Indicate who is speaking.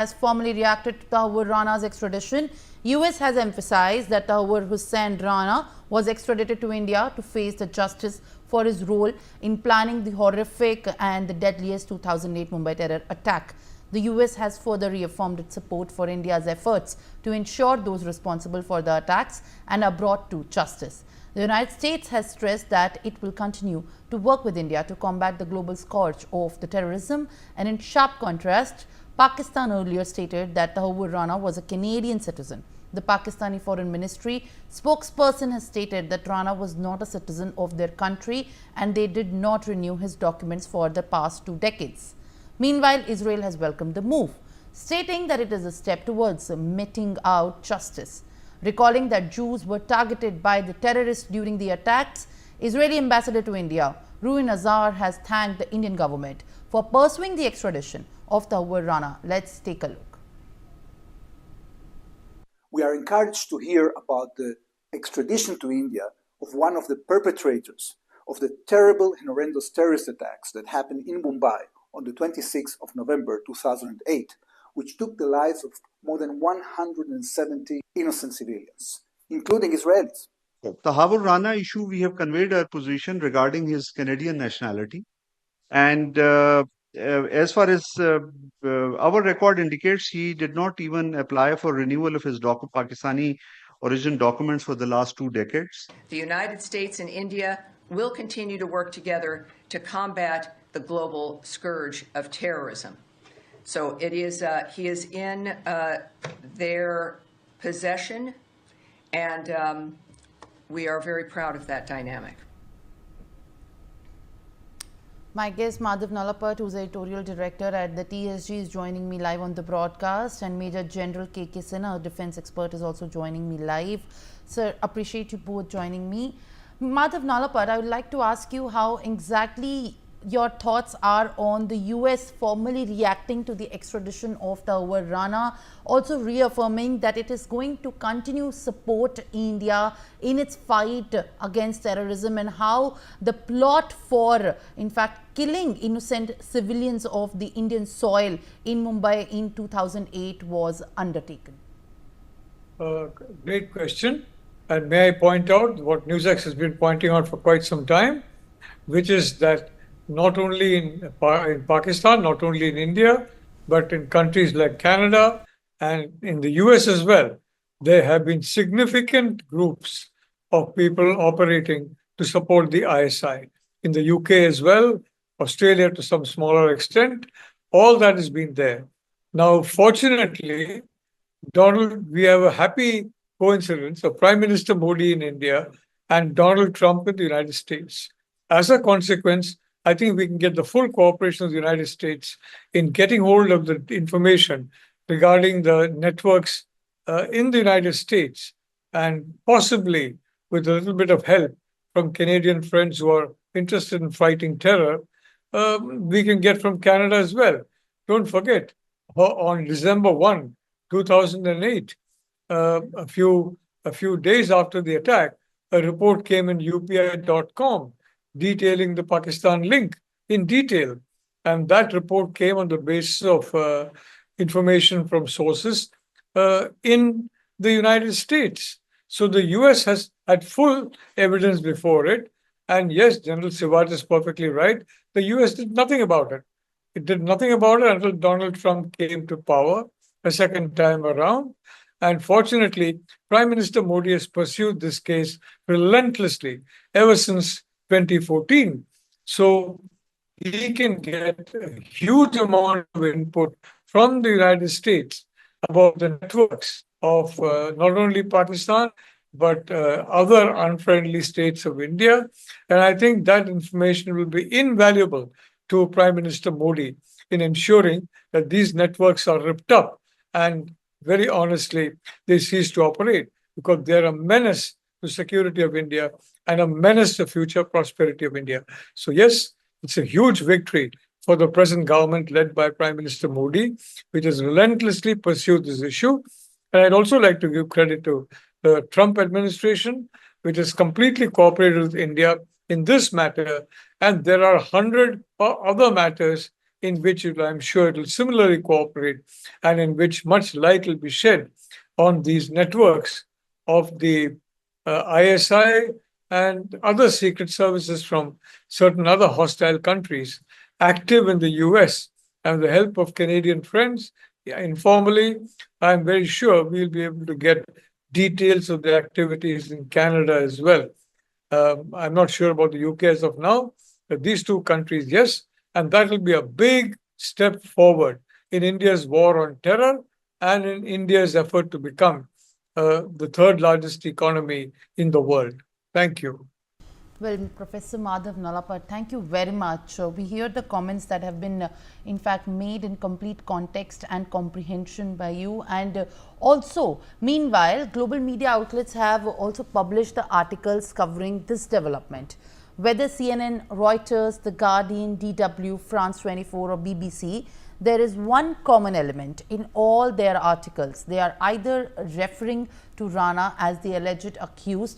Speaker 1: has formally reacted to Tahawwur Rana's extradition. US has emphasized that Tahawwur Hussain Rana was extradited to India to face the justice for his role in planning the horrific and the deadliest 2008 Mumbai terror attack. The US has further reaffirmed its support for India's efforts to ensure those responsible for the attacks and are brought to justice. The United States has stressed that it will continue to work with India to combat the global scourge of the terrorism, and in sharp contrast, Pakistan earlier stated that Tahawwur Rana was a Canadian citizen. The Pakistani Foreign Ministry spokesperson has stated that Rana was not a citizen of their country and they did not renew his documents for the past 2 decades. Meanwhile, Israel has welcomed the move, stating that it is a step towards meting out justice. Recalling that Jews were targeted by the terrorists during the attacks, Israeli ambassador to India, Ruin Azar, has thanked the Indian government for pursuing the extradition of Tahawwur Rana. Let's take a look.
Speaker 2: We are encouraged to hear about the extradition to India of one of the perpetrators of the terrible and horrendous terrorist attacks that happened in Mumbai on the 26th of November 2008, which took the lives of more than 170 innocent civilians, including Israelis.
Speaker 3: The Tahawwur Rana issue, we have conveyed our position regarding his Canadian nationality. And as far as our record indicates, he did not even apply for renewal of his Pakistani origin documents for the last 2 decades.
Speaker 4: The United States and India will continue to work together to combat the global scourge of terrorism. So he is in their possession, and we are very proud of that dynamic.
Speaker 1: My guest Madhav Nalapat, who's editorial director at the TSG, is joining me live on the broadcast, and Major General K.K. Sinha, a defense expert, is also joining me live. Sir, appreciate you both joining me. Madhav Nalapat, I would like to ask you how exactly your thoughts are on the US formally reacting to the extradition of Tahawwur Rana, also reaffirming that it is going to continue support India in its fight against terrorism, and how the plot for, in fact, killing innocent civilians of the Indian soil in Mumbai in 2008 was undertaken.
Speaker 5: Great question. And may I point out what NewsX has been pointing out for quite some time, which is that not only in Pakistan, not only in India, but in countries like Canada and in the US as well, there have been significant groups of people operating to support the ISI. In the UK as well, Australia to some smaller extent, all that has been there. Now, fortunately, we have a happy coincidence of Prime Minister Modi in India and Donald Trump in the United States. As a consequence, I think we can get the full cooperation of the United States in getting hold of the information regarding the networks in the United States, and possibly with a little bit of help from Canadian friends who are interested in fighting terror, we can get from Canada as well. Don't forget, on December 1, 2008, a few days after the attack, a report came in UPI.com detailing the Pakistan link in detail. And that report came on the basis of information from sources in the United States. So the US has had full evidence before it. And yes, General Sivat is perfectly right. The US did nothing about it. It did nothing about it until Donald Trump came to power a second time around. And fortunately, Prime Minister Modi has pursued this case relentlessly ever since 2014. So he can get a huge amount of input from the United States about the networks of not only Pakistan, but other unfriendly states of India. And I think that information will be invaluable to Prime Minister Modi in ensuring that these networks are ripped up and very honestly, they cease to operate, because they're a menace to security of India and a menace to future prosperity of India. So yes, it's a huge victory for the present government led by Prime Minister Modi, which has relentlessly pursued this issue. And I'd also like to give credit to the Trump administration, which has completely cooperated with India in this matter. And there are 100 other matters in which I'm sure it will similarly cooperate, and in which much light will be shed on these networks of the ISI and other secret services from certain other hostile countries active in the US. And with the help of Canadian friends, informally, I'm very sure we'll be able to get details of the activities in Canada as well. I'm not sure about the UK as of now, but these two countries, yes. And that will be a big step forward in India's war on terror and in India's effort to become the third largest economy in the world. Thank you.
Speaker 1: Well, Professor Madhav Nalapat, thank you very much. We hear the comments that have been, in fact, made in complete context and comprehension by you. And also, meanwhile, global media outlets have also published the articles covering this development. Whether CNN, Reuters, The Guardian, DW, France 24 or BBC, there is one common element in all their articles. They are either referring to Rana as the alleged accused